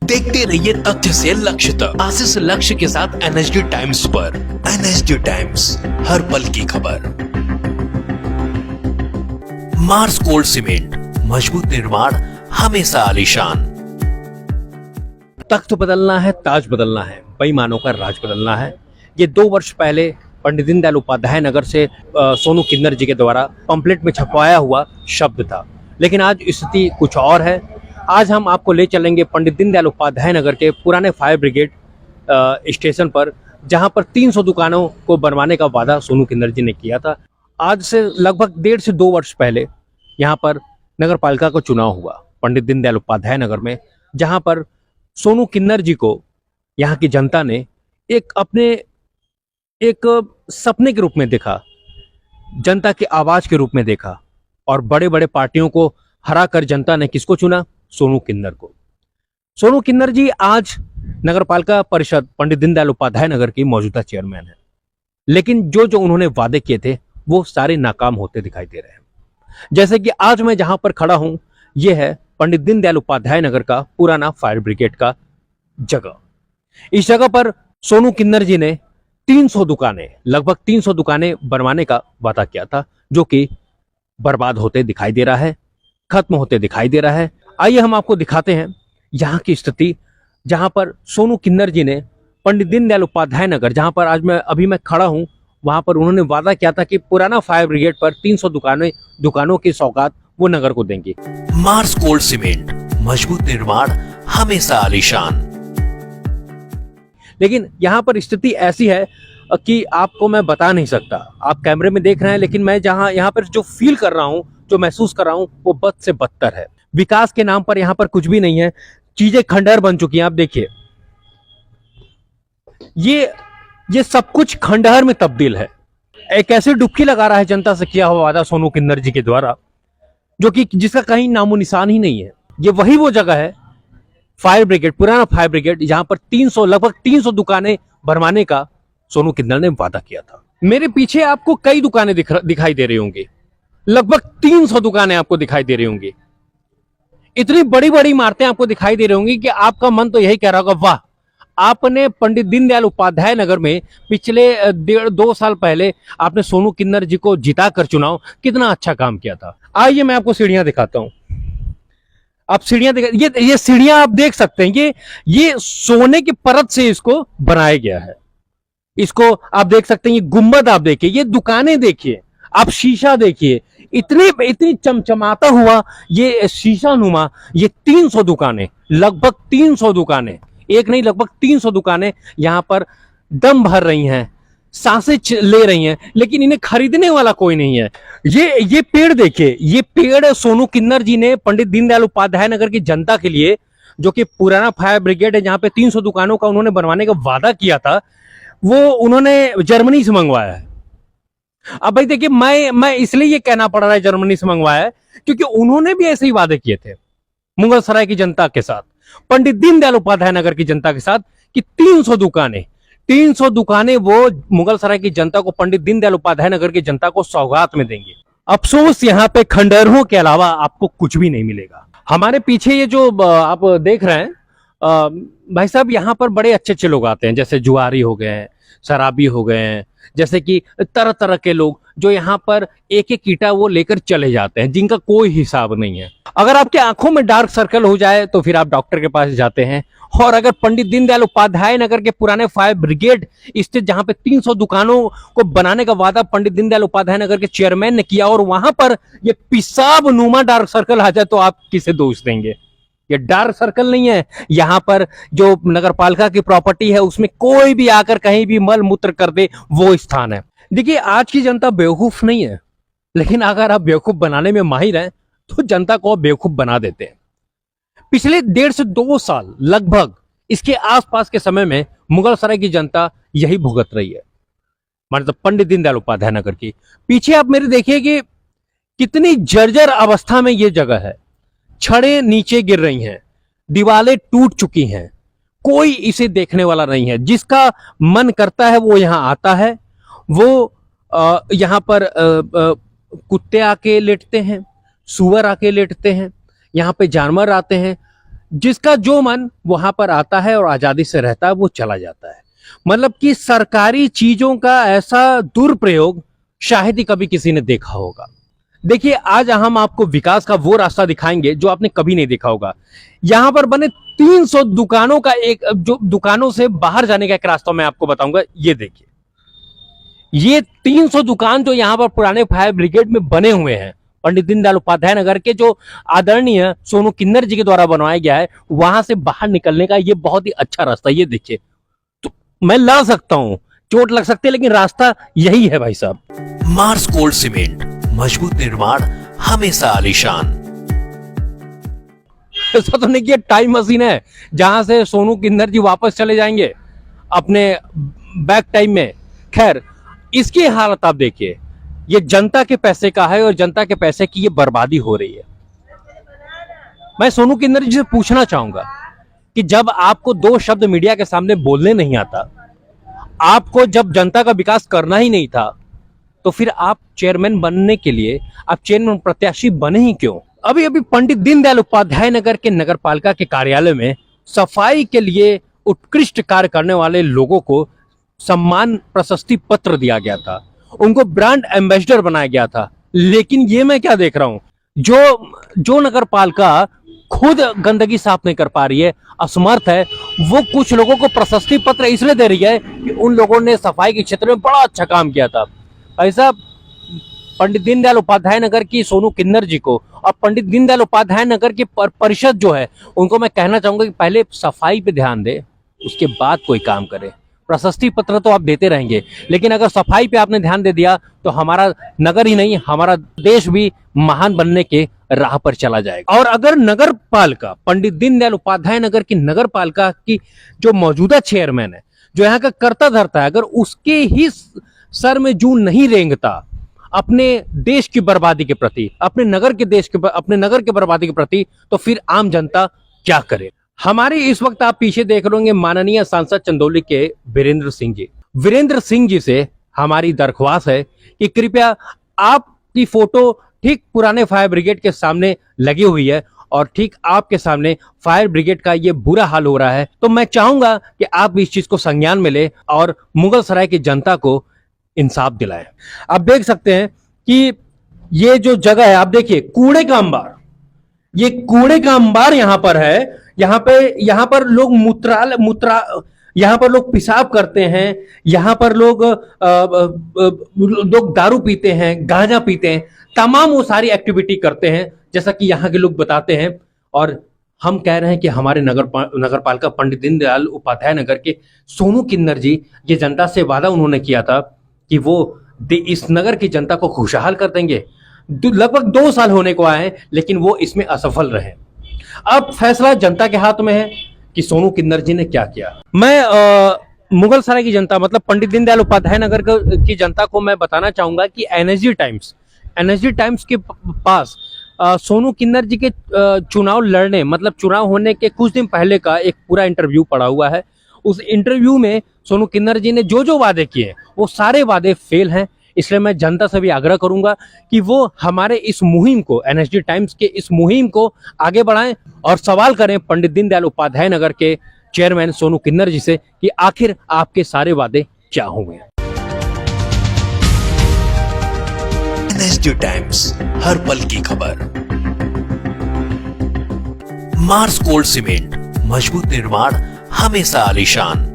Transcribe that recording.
देखते रहिए तथ्य से लक्ष्य तक, आशीष लक्ष्य के साथ एनएसडी टाइम्स पर। एनएसडी टाइम्स, हर पल की खबर। मार्स गोल्ड सीमेंट, मजबूत निर्माण, हमेशा आलीशान। तख्त बदलना है, ताज बदलना है, बेईमानों का राज बदलना है। ये 2 वर्ष पहले पंडित दीनदयाल उपाध्याय नगर से सोनू किन्नर जी के द्वारा पंपलेट में छपवाया हुआ शब्द था, लेकिन आज स्थिति कुछ और है। आज हम आपको ले चलेंगे पंडित दीनदयाल उपाध्याय नगर के पुराने फायर ब्रिगेड स्टेशन पर, जहां पर 300 दुकानों को बनवाने का वादा सोनू किन्नर जी ने किया था। आज से लगभग 1.5 से 2 वर्ष पहले यहाँ पर नगर पालिका का चुनाव हुआ पंडित दीनदयाल उपाध्याय नगर में, जहां पर सोनू किन्नर जी को यहाँ की जनता ने एक सपने के रूप में देखा, जनता की आवाज के रूप में देखा, और बड़े बड़े पार्टियों को हरा कर जनता ने किसको चुना? सोनू किन्नर को। सोनू किन्नर जी आज नगर पालिका परिषद पंडित दीनदयाल उपाध्याय नगर की मौजूदा चेयरमैन है, लेकिन जो जो उन्होंने वादे किए थे वो सारे नाकाम होते दिखाई दे रहे हैं। जैसे कि आज मैं जहां पर खड़ा हूं, यह है पंडित दीनदयाल उपाध्याय नगर का पुराना फायर ब्रिगेड का जगह। इस जगह पर सोनू किन्नर जी ने 300 दुकानें, लगभग 300 दुकानें बनवाने का वादा किया था, जो कि बर्बाद होते दिखाई दे रहा है, खत्म होते दिखाई दे रहा है। आइए हम आपको दिखाते हैं यहाँ की स्थिति, जहां पर सोनू किन्नर जी ने पंडित दीनदयाल उपाध्याय नगर, जहां पर आज मैं खड़ा हूं, वहां पर उन्होंने वादा किया था कि पुराना फायर ब्रिगेड पर 300 दुकानों की सौगात वो नगर को देंगे। मार्स गोल्ड सीमेंट, मजबूत निर्माण, हमेशा आलीशान। लेकिन यहाँ पर स्थिति ऐसी है कि आपको मैं बता नहीं सकता। आप कैमरे में देख रहे हैं, लेकिन मैं जहां यहाँ पर जो फील कर रहा हूं, जो महसूस कर रहा हूं, वो बद से बदतर है। विकास के नाम पर यहाँ पर कुछ भी नहीं है। चीजें खंडहर बन चुकी हैं। आप देखिए, ये सब कुछ खंडहर में तब्दील है। एक ऐसी डुबकी लगा रहा है जनता से किया हुआ वादा सोनू किन्नर जी के द्वारा, जो कि जिसका कहीं नामो निशान ही नहीं है। ये वही वो जगह है, फायर ब्रिगेड, पुराना फायर ब्रिगेड, जहां पर लगभग 300 दुकानें बनवाने का सोनू किन्नर ने वादा किया था। मेरे पीछे आपको कई दुकानें दिखाई दे रही होंगी, लगभग 300 दुकानें आपको दिखाई दे रही होंगी। इतनी बड़ी बड़ी इमारतें आपको दिखाई दे रही होंगी कि आपका मन तो यही कह रहा होगा, वाह, आपने पंडित दीनदयाल उपाध्याय नगर में पिछले 1.5-2 साल पहले आपने सोनू किन्नर जी को जिता कर चुनाव, कितना अच्छा काम किया था। आइए मैं आपको सीढ़ियां दिखाता हूं। आप सीढ़ियां ये सीढ़ियां आप देख सकते हैं। ये सोने की परत से इसको बनाया गया है। इसको आप देख सकते हैं। ये गुंबद आप देखिए, ये दुकानें देखिए, आप शीशा देखिए, इतनी चमचमाता हुआ ये शीशा नुमा, ये 300 दुकानें, लगभग 300 दुकानें, एक नहीं लगभग 300 दुकानें यहां पर दम भर रही हैं, सांसें ले रही हैं, लेकिन इन्हें खरीदने वाला कोई नहीं है। ये पेड़ देखिए, ये पेड़ सोनू किन्नर जी ने पंडित दीनदयाल उपाध्याय नगर की जनता के लिए, जो कि पुराना फायर ब्रिगेड है, जहां पे 300 दुकानों का उन्होंने बनवाने का वादा किया था, वो उन्होंने जर्मनी से मंगवाया है। अब भाई देखिए, मैं इसलिए ये कहना पड़ रहा है जर्मनी से मंगवाया है, क्योंकि उन्होंने भी ऐसे ही वादे किए थे मुगल सराय की जनता के साथ, पंडित दीनदयाल उपाध्याय नगर की जनता के साथ, कि 300 दुकानें वो मुगल सराय की जनता को, पंडित दीनदयाल उपाध्याय नगर की जनता को सौगात में देंगे। अफसोस यहाँ पे खंडहरों के अलावा आपको कुछ भी नहीं मिलेगा। हमारे पीछे ये जो आप देख रहे हैं, भाई साहब, यहाँ पर बड़े अच्छे अच्छे लोग आते हैं, जैसे जुआरी हो गए हैं, शराबी हो गए हैं, जैसे कि तरह तरह के लोग जो यहाँ पर एक एक ईंटा वो लेकर चले जाते हैं, जिनका कोई हिसाब नहीं है। अगर आपकी आंखों में डार्क सर्कल हो जाए तो फिर आप डॉक्टर के पास जाते हैं। और अगर पंडित दीनदयाल उपाध्याय नगर के पुराने फायर ब्रिगेड स्थित, जहां पे 300 दुकानों को बनाने का वादा पंडित दीनदयाल उपाध्याय नगर के चेयरमैन ने किया, और वहां पर ये पेशाब नुमा डार्क सर्कल आ जाए तो आप किसे दोष देंगे? ये डार्क सर्कल नहीं है। यहाँ पर जो नगर पालिका की प्रॉपर्टी है, उसमें कोई भी आकर कहीं भी मल मूत्र कर दे, वो स्थान है। देखिए, आज की जनता बेवकूफ नहीं है, लेकिन अगर आप बेवकूफ बनाने में माहिर हैं तो जनता को बेवकूफ बना देते हैं। पिछले 1.5 से 2 साल लगभग इसके आसपास के समय में मुगल सराय की जनता यही भुगत रही है, मतलब पंडित दीनदयाल उपाध्याय नगर की। पीछे आप मेरे देखिए कि कितनी जर्जर अवस्था में ये जगह है, छड़ें नीचे गिर रही हैं, दीवारें टूट चुकी हैं, कोई इसे देखने वाला नहीं है। जिसका मन करता है वो यहां आता है, वो यहां पर कुत्ते आके लेटते हैं, सूअर आके लेटते हैं, यहाँ पे जानवर आते हैं, जिसका जो मन वहां पर आता है और आजादी से रहता है, वो चला जाता है। मतलब कि सरकारी चीजों का ऐसा दुरुपयोग शायद ही कभी किसी ने देखा होगा। देखिए, आज हम आपको विकास का वो रास्ता दिखाएंगे जो आपने कभी नहीं देखा होगा। यहां पर बने 300 दुकानों का एक, जो दुकानों से बाहर जाने का एक रास्ता मैं आपको बताऊंगा। ये देखिए, ये 300 दुकान जो यहां पर पुराने फायर ब्रिगेड में बने हुए हैं, पंडित दीनदयाल उपाध्याय नगर के, जो आदरणीय सोनू किन्नर जी के द्वारा बनवाया गया है, वहां से बाहर निकलने का ये बहुत ही अच्छा रास्ता। ये देखिए, तो मैं लड़ सकता हूं, चोट लग सकती है, लेकिन रास्ता यही है भाई साहब। मार्स गोल्ड सीमेंट, मजबूत निर्माण, हमेशा आलीशान। ऐसा तो नहीं कि टाइम मशीन है जहां से सोनू किन्नर जी वापस चले जाएंगे अपने बैक टाइम में। खैर, इसकी हालत आप देखिए, ये जनता के पैसे का है और जनता के पैसे की ये बर्बादी हो रही है। मैं सोनू किन्नर जी से पूछना चाहूंगा कि जब आपको 2 शब्द मीडिया के सामने बोलने नहीं आता, आपको जब जनता का विकास करना ही नहीं था, तो फिर आप चेयरमैन बनने के लिए, आप चेयरमैन प्रत्याशी बने ही क्यों? अभी अभी पंडित दीनदयाल उपाध्याय नगर के नगर पालिका के कार्यालय में सफाई के लिए उत्कृष्ट कार्य करने वाले लोगों को सम्मान प्रशस्ति पत्र दिया गया था, उनको ब्रांड एम्बेसडर बनाया गया था। लेकिन ये मैं क्या देख रहा हूं, जो नगर पालिका खुद गंदगी साफ नहीं कर पा रही है, असमर्थ है, वो कुछ लोगों को प्रशस्ति पत्र इसलिए दे रही है कि उन लोगों ने सफाई के क्षेत्र में बड़ा अच्छा काम किया था। ऐसा पंडित दीनदयाल उपाध्याय नगर की सोनू किन्नर जी को और पंडित दीनदयाल उपाध्याय नगर की परिषद जो है, उनको मैं कहना चाहूंगा कि पहले सफाई पे ध्यान दे, उसके बाद कोई काम करे। प्रशस्ति पत्र तो आप देते रहेंगे, लेकिन अगर सफाई पे आपने ध्यान दे दिया तो हमारा नगर ही नहीं, हमारा देश भी महान बनने के राह पर चला जाएगा। और अगर नगर पालिका, पंडित दीनदयाल उपाध्याय नगर की नगर पालिका की जो मौजूदा चेयरमैन है, जो यहाँ का कर्ता धर्ता है, अगर उसके ही सर में जूं नहीं रेंगता अपने देश की बर्बादी के प्रति, अपने नगर के बर्बादी के प्रति, तो फिर आम जनता क्या करे? हमारे इस वक्त आप पीछे देख रहे होंगे माननीय सांसद चंदौली के वीरेंद्र सिंह जी। वीरेंद्र सिंह जी से हमारी दरख्वास्त है कि कृपया आपकी फोटो ठीक पुराने फायर ब्रिगेड के सामने लगी हुई है और ठीक आपके सामने फायर ब्रिगेड का ये बुरा हाल हो रहा है, तो मैं चाहूंगा कि आप इस चीज को संज्ञान में ले और मुगल सराय की जनता को इंसाफ दिलाएं। आप देख सकते हैं कि ये जो जगह है, आप देखिए, कूड़े का अंबार, ये कूड़े का अंबार यहां पर है। यहां पर लोग यहां पर लोग पेशाब करते हैं, यहां पर लोग दारू पीते हैं, गांजा पीते हैं, तमाम वो सारी एक्टिविटी करते हैं, जैसा कि यहाँ के लोग बताते हैं। और हम कह रहे हैं कि हमारे नगर पालिका पंडित दीनदयाल उपाध्याय नगर के सोनू किन्नर जी, ये जनता से वादा उन्होंने किया था कि वो इस नगर की जनता को खुशहाल कर देंगे। लगभग 2 साल होने को आए हैं, लेकिन वो इसमें असफल रहे। अब फैसला जनता के हाथ में है कि सोनू किन्नर जी ने क्या किया। मैं मुगल सराय की जनता, मतलब पंडित दीनदयाल उपाध्याय नगर की जनता को मैं बताना चाहूंगा कि एनएसडी टाइम्स के पास सोनू किन्नर जी के चुनाव लड़ने, मतलब चुनाव होने के कुछ दिन पहले का एक पूरा इंटरव्यू पड़ा हुआ है। उस इंटरव्यू में सोनू किन्नर जी ने जो वादे किए, वो सारे वादे फेल हैं। इसलिए मैं जनता से भी आग्रह करूंगा कि वो हमारे इस मुहिम को, एनएसडी टाइम्स के इस मुहिम को आगे बढ़ाएं और सवाल करें पंडित दीनदयाल उपाध्याय नगर के चेयरमैन सोनू किन्नर जी से कि आखिर आपके सारे वादे क्या हुए। एनएसडी टाइम्स, हर पल की खबर। मार्स गोल्ड सीमेंट, मजबूत निर्माण, हमेशा आलीशान।